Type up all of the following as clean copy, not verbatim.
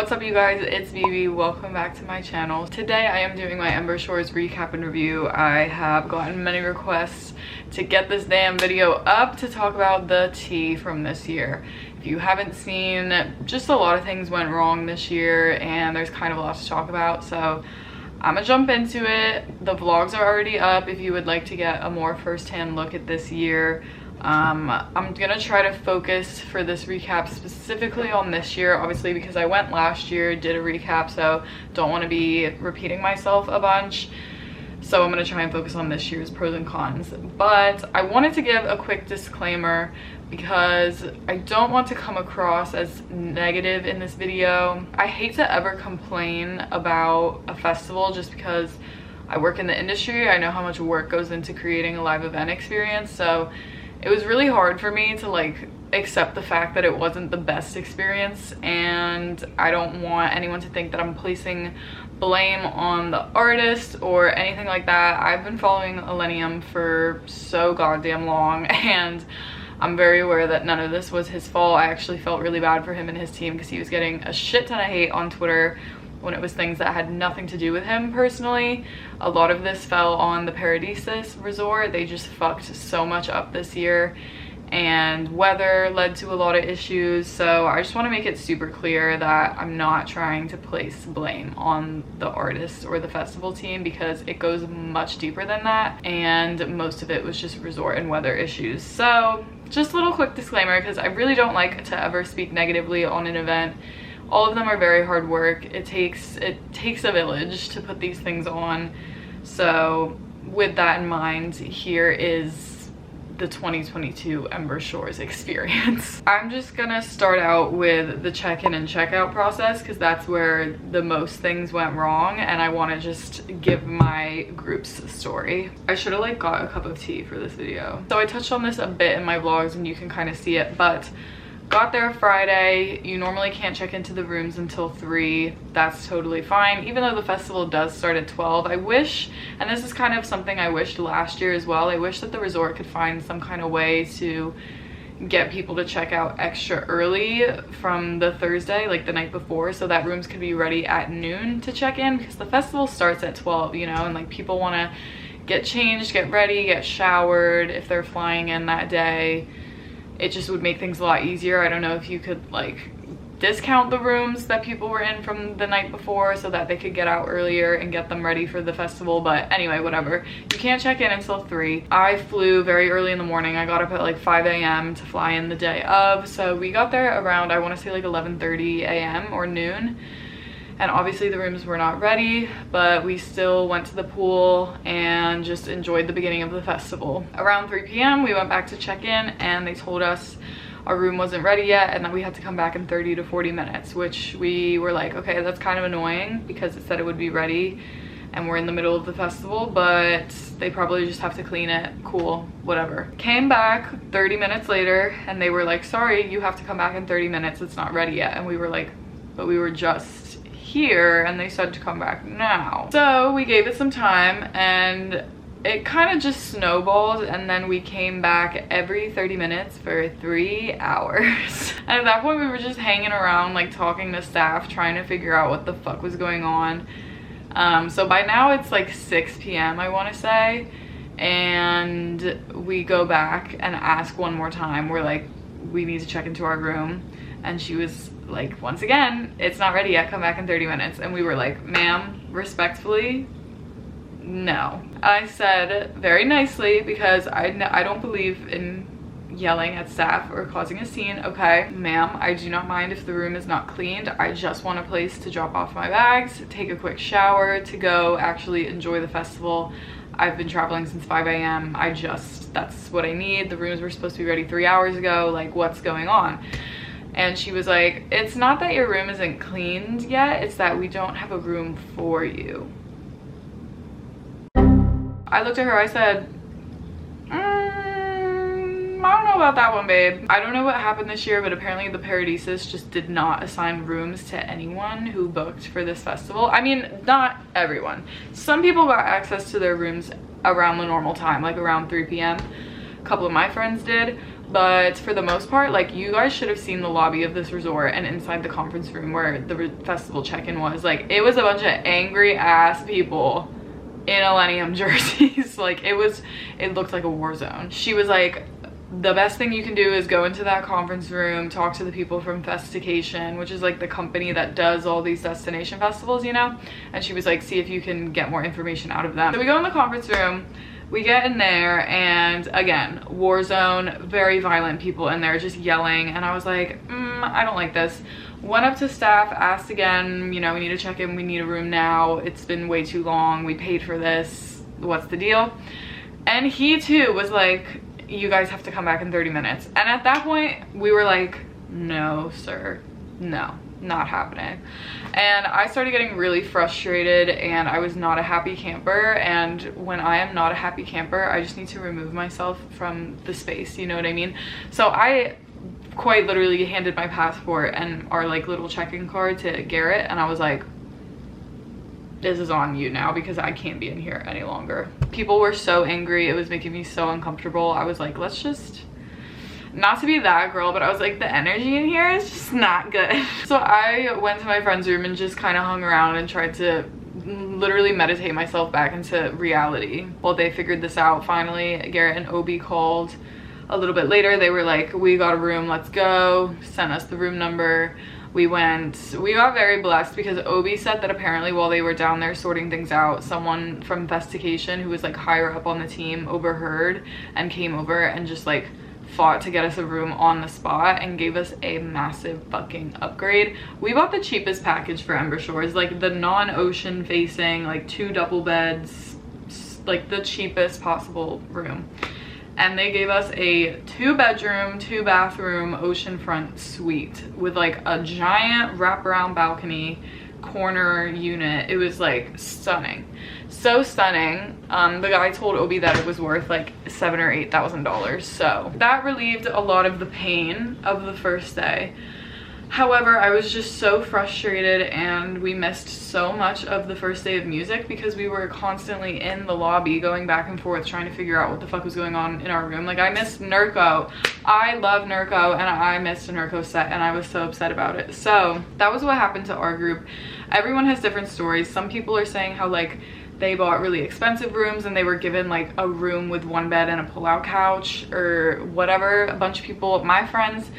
What's up you guys, it's Bebe. Welcome back to my channel. Today I am doing my Ember Shores recap and review. I have gotten many requests to get this damn video up to talk about the tea from this year. If you haven't seen, just a lot of things went wrong this year and there's kind of a lot to talk about, so I'm gonna jump into it. The vlogs are already up if you would like to get a more first-hand look at this year. I'm gonna try to focus for this recap specifically on this year, obviously because I went last year, did a recap, so don't want to be repeating myself a bunch. So I'm gonna try and focus on this year's pros and cons. But I wanted to give a quick disclaimer because I don't want to come across as negative in this video. I hate to ever complain about a festival just because I work in the industry. I know how much work goes into creating a live event experience, so it was really hard for me to like accept the fact that it wasn't the best experience, and I don't want anyone to think that I'm placing blame on the artist or anything like that. I've been following Illenium for so goddamn long and I'm very aware that none of this was his fault. I actually felt really bad for him and his team because he was getting a shit ton of hate on Twitter when it was things that had nothing to do with him personally. A lot of this fell on the Paradisus resort. They just fucked so much up this year, and weather led to a lot of issues. So I just want to make it super clear that I'm not trying to place blame on the artist or the festival team because it goes much deeper than that, and most of it was just resort and weather issues. So just a little quick disclaimer because I really don't like to ever speak negatively on an event. All of them are very hard work. It takes a village to put these things on. So with that in mind, here is the 2022 Ember Shores experience. I'm just gonna start out with the check-in and check-out process because that's where the most things went wrong, and I want to just give my group's story. I should have like got a cup of tea for this video. So I touched on this a bit in my vlogs and you can kind of see it, but got there Friday. You normally can't check into the rooms until 3. That's totally fine, even though the festival does start at 12. I wish, and this is kind of something I wished last year as well, I wish that the resort could find some kind of way to get people to check out extra early from the Thursday, like the night before, so that rooms could be ready at noon to check in, because the festival starts at 12, you know, and like people want to get changed, get ready, get showered if they're flying in that day. It just would make things a lot easier. I don't know if you could like discount the rooms that people were in from the night before so that they could get out earlier and get them ready for the festival, but anyway, whatever. You can't check in until 3. I flew very early in the morning. I got up at like 5 a.m. to fly in the day of, so we got there around, I want to say like 11:30 a.m. or noon. And obviously the rooms were not ready, but we still went to the pool and just enjoyed the beginning of the festival. Around 3 p.m. we went back to check in and they told us our room wasn't ready yet and that we had to come back in 30 to 40 minutes, which we were like, okay, that's kind of annoying because it said it would be ready and we're in the middle of the festival, but they probably just have to clean it. Cool, whatever. Came back 30 minutes later and they were like, sorry, you have to come back in 30 minutes. It's not ready yet. And we were like, but we were just here and they said to come back now. So we gave it some time and it kind of just snowballed, and then we came back every 30 minutes for 3 hours. And at that point we were just hanging around like talking to staff, trying to figure out what the fuck was going on. So by now it's like 6 p.m. I want to say, and we go back and ask one more time. We're like, we need to check into our room, and she was like, once again, it's not ready yet, come back in 30 minutes. And we were like, ma'am, respectfully, no. I said very nicely, because I don't believe in yelling at staff or causing a scene, okay, ma'am, I do not mind if the room is not cleaned. I just want a place to drop off my bags, take a quick shower, to go actually enjoy the festival. I've been traveling since 5 a.m. That's what I need. The rooms were supposed to be ready 3 hours ago. Like, what's going on? And she was like, it's not that your room isn't cleaned yet, it's that we don't have a room for you. I looked at her, I said, I don't know about that one, babe. I don't know what happened this year, but apparently the Paradisus just did not assign rooms to anyone who booked for this festival. I mean, not everyone. Some people got access to their rooms around the normal time, like around 3 p.m. A couple of my friends did. but for the most part, like, you guys should have seen the lobby of this resort and inside the conference room where the festival check-in was. Like, it was a bunch of angry ass people in illenium jerseys. Like, it looked like a war zone. She was like, the best thing you can do is go into that conference room, talk to the people from Festication, which is like the company that does all these destination festivals, you know? And she was like, see if you can get more information out of them. So we go in the conference room, we get in there, and again, war zone, very violent people in there just yelling. And I was like, I don't like this. Went up to staff, asked again, you know, we need to check in, we need a room now. It's been way too long, we paid for this, what's the deal? And he too was like, you guys have to come back in 30 minutes. And at that point, we were like, no, sir, no, not happening. And I started getting really frustrated, and I was not a happy camper. And when I am not a happy camper, I just need to remove myself from the space, you know what I mean? So I quite literally handed my passport and our like little check-in card to Garrett, and I was like, this is on you now, because I can't be in here any longer. People were so angry, it was making me so uncomfortable. I was like, let's just, not to be that girl, but I was like, the energy in here is just not good. So I went to my friend's room and just kind of hung around and tried to literally meditate myself back into reality. Well, they figured this out finally. Garrett and Obi called a little bit later. They were like, we got a room, let's go. Sent us the room number. We went. We got very blessed because Obi said that apparently while they were down there sorting things out, someone from Festication who was like higher up on the team overheard and came over and just like fought to get us a room on the spot and gave us a massive fucking upgrade. We bought the cheapest package for Ember Shores, like the non-ocean facing, like 2 double beds, like the cheapest possible room. And they gave us a 2-bedroom, 2-bathroom oceanfront suite with like a giant wraparound balcony corner unit. It was like stunning, so stunning. The guy told Obi that it was worth like $7,000 or $8,000, so that relieved a lot of the pain of the first day. However, I was just so frustrated, and we missed so much of the first day of music because we were constantly in the lobby going back and forth trying to figure out what the fuck was going on in our room. Like, I missed Nurko. I love Nurko, and I missed a Nurko set, and I was so upset about it. So that was what happened to our group. Everyone has different stories. Some people are saying how like they bought really expensive rooms and they were given like a room with 1 bed and a pull-out couch or whatever. A bunch of people, my friends,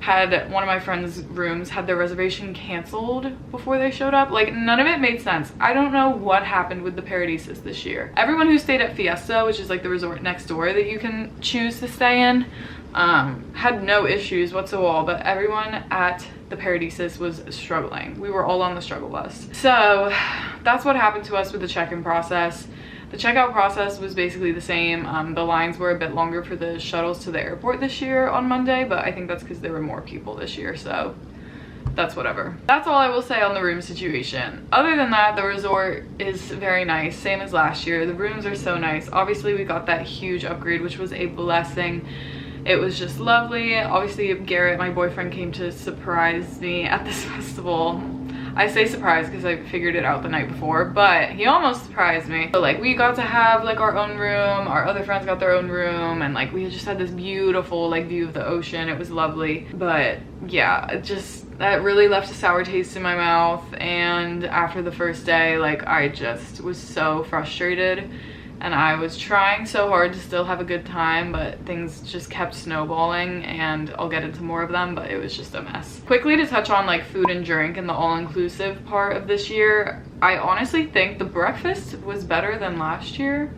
had one of my friends' rooms had their reservation canceled before they showed up. Like, none of it made sense. I don't know what happened with the Paradisus this year. Everyone who stayed at Fiesta, which is like the resort next door that you can choose to stay in, had no issues whatsoever, but everyone at the Paradisus was struggling. We were all on the struggle bus. So that's what happened to us with the check-in process. The checkout process was basically the same. The lines were a bit longer for the shuttles to the airport this year on Monday, but I think that's because there were more people this year, so that's whatever. That's all I will say on the room situation. Other than that, the resort is very nice, same as last year. The rooms are so nice. Obviously, we got that huge upgrade, which was a blessing. It was just lovely. Obviously, Garrett, my boyfriend, came to surprise me at this festival. I say surprise because I figured it out the night before, but he almost surprised me. So like, we got to have like our own room, our other friends got their own room, and like we just had this beautiful like view of the ocean. It was lovely. But yeah, that really left a sour taste in my mouth. And after the first day, like, I just was so frustrated, and I was trying so hard to still have a good time, but things just kept snowballing, and I'll get into more of them, but it was just a mess. Quickly to touch on like food and drink and the all-inclusive part of this year, I honestly think the breakfast was better than last year.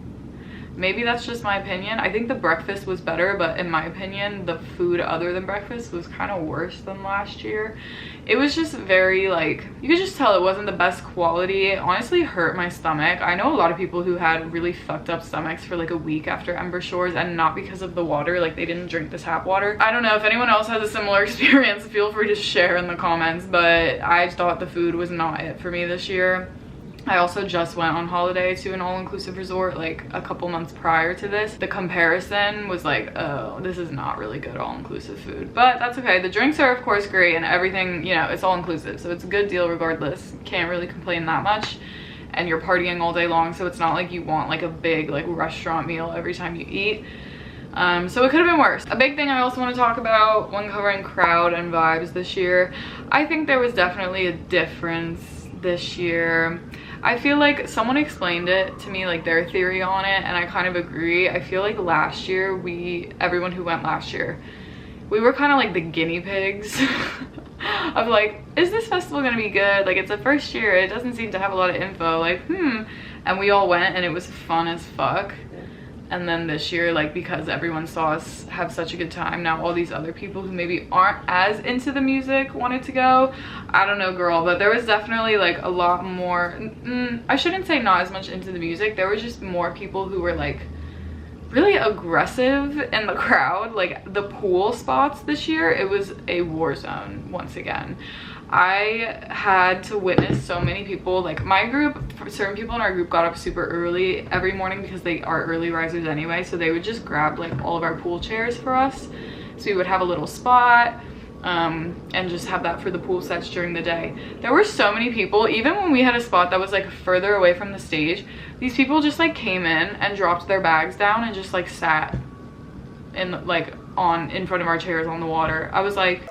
Maybe that's just my opinion. I think the breakfast was better, but in my opinion, the food other than breakfast was kind of worse than last year. It was just very like, you could just tell it wasn't the best quality. It honestly hurt my stomach. I know a lot of people who had really fucked up stomachs for like a week after Ember Shores, and not because of the water, like they didn't drink the tap water. I don't know if anyone else has a similar experience, feel free to share in the comments, but I thought the food was not it for me this year. I also just went on holiday to an all-inclusive resort like a couple months prior to this. The comparison was like, oh, this is not really good all-inclusive food, but that's okay. The drinks are of course great, and everything, you know, it's all-inclusive, so it's a good deal regardless. Can't really complain that much. And you're partying all day long, so it's not like you want like a big like restaurant meal every time you eat. So it could have been worse. A big thing I also want to talk about when covering crowd and vibes this year, I think there was definitely a difference this year. I feel like someone explained it to me, like their theory on it, and I kind of agree. I feel like last year, everyone who went last year, we were kind of like the guinea pigs of like, is this festival gonna be good? Like, it's the first year, it doesn't seem to have a lot of info, like, and we all went and it was fun as fuck. And then this year, like, because everyone saw us have such a good time, now all these other people who maybe aren't as into the music wanted to go. I don't know, girl, but there was definitely like a lot more, I shouldn't say not as much into the music, there was just more people who were like really aggressive in the crowd. Like the pool spots this year, it was a war zone once again. I had to witness so many people, like my group, certain people in our group got up super early every morning because they are early risers anyway, so they would just grab like all of our pool chairs for us, so we would have a little spot and just have that for the pool sets during the day. There were so many people, even when we had a spot that was like further away from the stage, these people just like came in and dropped their bags down and just like sat in like in front of our chairs on the water. I was like,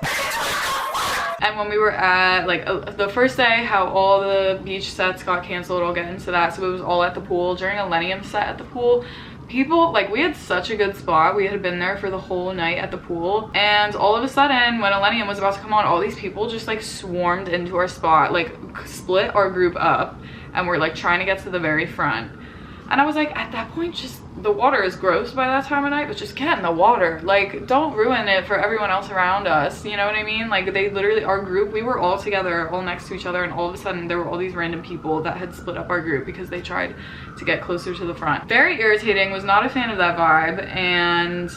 and when we were at like the first day, how all the beach sets got canceled, I'll get into that. So it was all at the pool. During illenium set at the pool, people, like, we had such a good spot. We had been there for the whole night at the pool, and all of a sudden when illenium was about to come on, all these people just like swarmed into our spot, like split our group up, and we're like trying to get to the very front. And I was like, at that point, just, the water is gross by that time of night, but just get in the water. Like, don't ruin it for everyone else around us, you know what I mean? Like, they literally, our group, we were all together, all next to each other, and all of a sudden there were all these random people that had split up our group because they tried to get closer to the front. Very irritating, was not a fan of that vibe, and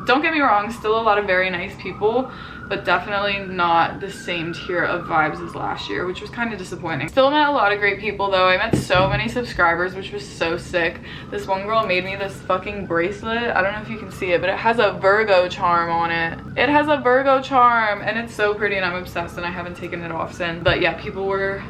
don't get me wrong, still a lot of very nice people, but definitely not the same tier of vibes as last year, which was kind of disappointing. Still met a lot of great people though. I met so many subscribers, which was so sick. This one girl made me this fucking bracelet. I don't know if you can see it, but it has a Virgo charm on it. It has a Virgo charm, and it's so pretty, and I'm obsessed, and I haven't taken it off since. But yeah, people were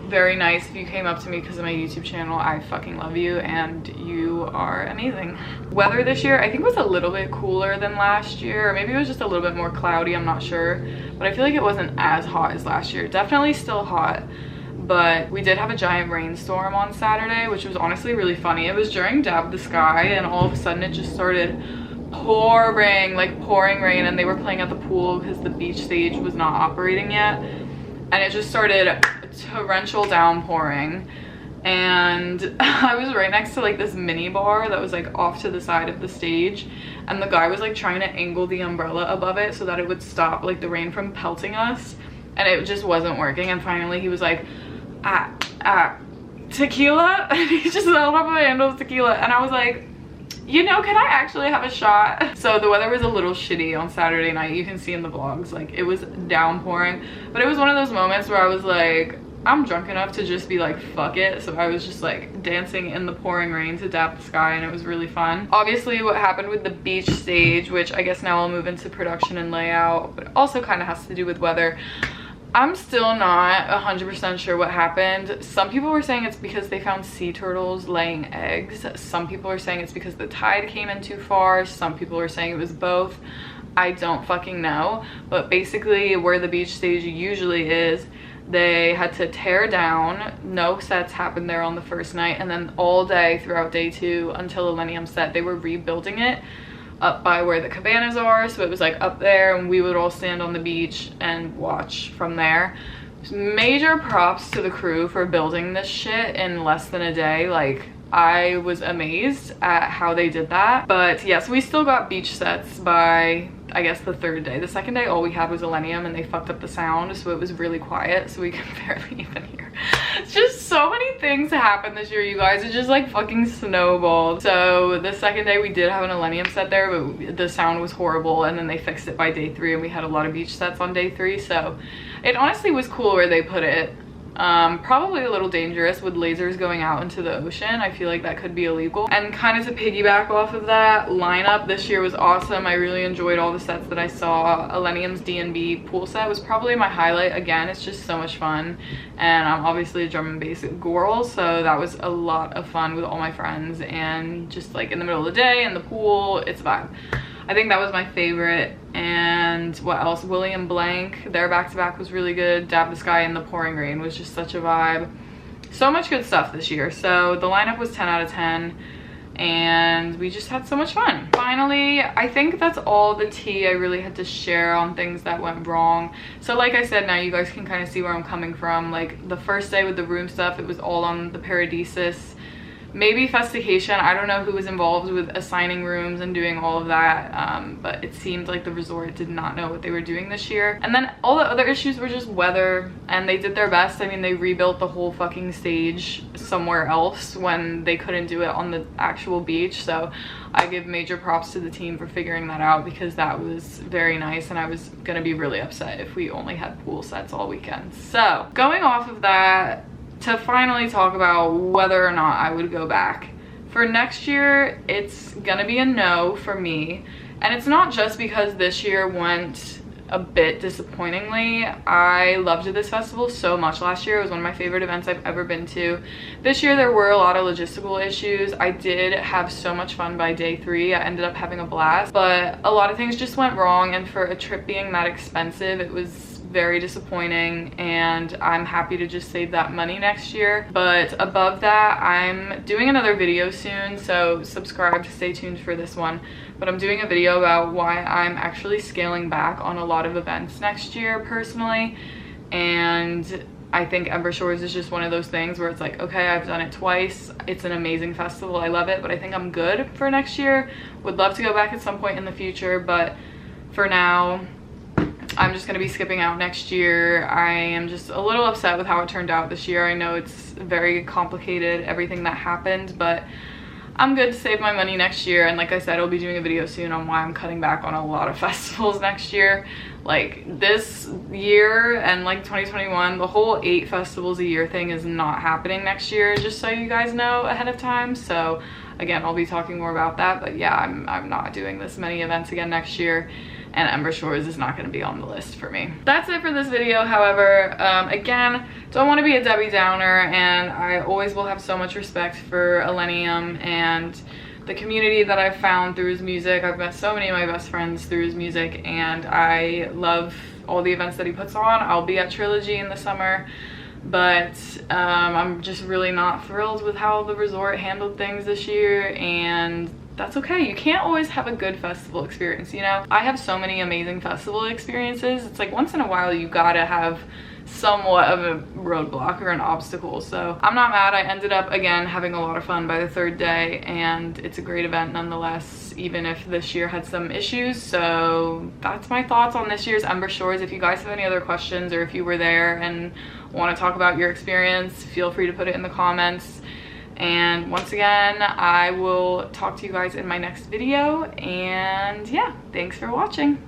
very nice. If you came up to me because of my YouTube channel, I fucking love you, and you are amazing. Weather this year, I think, was a little bit cooler than last year, or maybe it was just a little bit more cloudy, I'm not sure, but I feel like it wasn't as hot as last year. Definitely still hot, but we did have a giant rainstorm on Saturday, which was honestly really funny. It was during Dab the Sky, and all of a sudden it just started pouring, like pouring rain, and they were playing at the pool because the beach stage was not operating yet, and it just started torrential downpouring. And I was right next to like this mini bar that was like off to the side of the stage, and the guy was like trying to angle the umbrella above it so that it would stop like the rain from pelting us, and it just wasn't working. And finally he was like, tequila, and he just held up a handle of tequila, and I was like, you know, can I actually have a shot? So the weather was a little shitty on Saturday night. You can see in the vlogs, like, it was downpouring, but it was one of those moments where I was like, I'm drunk enough to just be like, fuck it. So I was just like dancing in the pouring rain to Dab the Sky, and it was really fun. Obviously what happened with the beach stage, which I guess now I'll move into production and layout, but also kind of has to do with weather. I'm still not 100% sure what happened. Some people were saying it's because they found sea turtles laying eggs. Some people are saying it's because the tide came in too far. Some people are saying it was both. I don't fucking know. But basically where the beach stage usually is, they had to tear down. No sets happened there on the first night, and then all day throughout day 2 until illenium set, they were rebuilding it up by where the cabanas are. So it was like up there, and we would all stand on the beach and watch from there. Major props to the crew for building this shit in less than a day. Like, I was amazed at how they did that. But yes, we still got beach sets by, I guess, the 3rd day. The 2nd day, all we had was illenium, and they fucked up the sound, so it was really quiet, so we could barely even hear. It's just so many things happened this year, you guys. It just like fucking snowballed. So the 2nd day we did have an illenium set there, but the sound was horrible, and then they fixed it by day 3, and we had a lot of beach sets on day 3. So it honestly was cool where they put it. Probably a little dangerous with lasers going out into the ocean. I feel like that could be illegal. And kind of to piggyback off of that, lineup this year was awesome. I really enjoyed all the sets that I saw. Illenium's D&B pool set was probably my highlight. Again, it's just so much fun, and I'm obviously a drum and bass girl, so that was a lot of fun with all my friends, and just like in the middle of the day in the pool, it's a vibe. I think that was my favorite. And what else? William Blank, their back-to-back was really good. Dab the Sky and the Pouring Rain was just such a vibe. So much good stuff this year. So the lineup was 10 out of 10, and we just had so much fun. Finally, I think that's all the tea I really had to share on things that went wrong. So like I said, now you guys can kind of see where I'm coming from. Like the first day with the room stuff, it was all on the Paradisus. Maybe Festication. I don't know who was involved with assigning rooms and doing all of that, but it seemed like the resort did not know what they were doing this year. And then all the other issues were just weather, and they did their best. I mean, they rebuilt the whole fucking stage somewhere else when they couldn't do it on the actual beach, so I give major props to the team for figuring that out, because that was very nice, and I was gonna be really upset if we only had pool sets all weekend. So going off of that, to finally talk about whether or not I would go back. For next year, it's gonna be a no for me. And it's not just because this year went a bit disappointingly. I loved this festival so much last year. It was one of my favorite events I've ever been to. This year there were a lot of logistical issues. I did have so much fun by day 3. I ended up having a blast, but a lot of things just went wrong, and for a trip being that expensive, it was very disappointing, and I'm happy to just save that money next year. But above that, I'm doing another video soon, so subscribe to stay tuned for this one. But I'm doing a video about why I'm actually scaling back on a lot of events next year personally, and I think Ember Shores is just one of those things where it's like, okay, I've done it twice, it's an amazing festival, I love it, but I think I'm good for next year. Would love to go back at some point in the future, but for now I'm just gonna be skipping out next year. I am just a little upset with how it turned out this year. I know it's very complicated, everything that happened, but I'm good to save my money next year. And like I said, I'll be doing a video soon on why I'm cutting back on a lot of festivals next year. Like this year and like 2021, the whole 8 festivals a year thing is not happening next year, just so you guys know ahead of time. So again, I'll be talking more about that, but yeah, I'm not doing this many events again next year, and Ember Shores is not going to be on the list for me. That's it for this video. However, again, don't want to be a Debbie Downer, and I always will have so much respect for illenium and the community that I've found through his music. I've met so many of my best friends through his music, and I love all the events that he puts on. I'll be at Trilogy in the summer, but I'm just really not thrilled with how the resort handled things this year, and that's okay. You can't always have a good festival experience, you know? I have so many amazing festival experiences. It's like once in a while you gotta have somewhat of a roadblock or an obstacle. So I'm not mad. I ended up again having a lot of fun by the 3rd day, and it's a great event nonetheless, even if this year had some issues. So that's my thoughts on this year's Ember Shores. If you guys have any other questions, or if you were there and want to talk about your experience, feel free to put it in the comments. And once again, I will talk to you guys in my next video, and yeah, thanks for watching.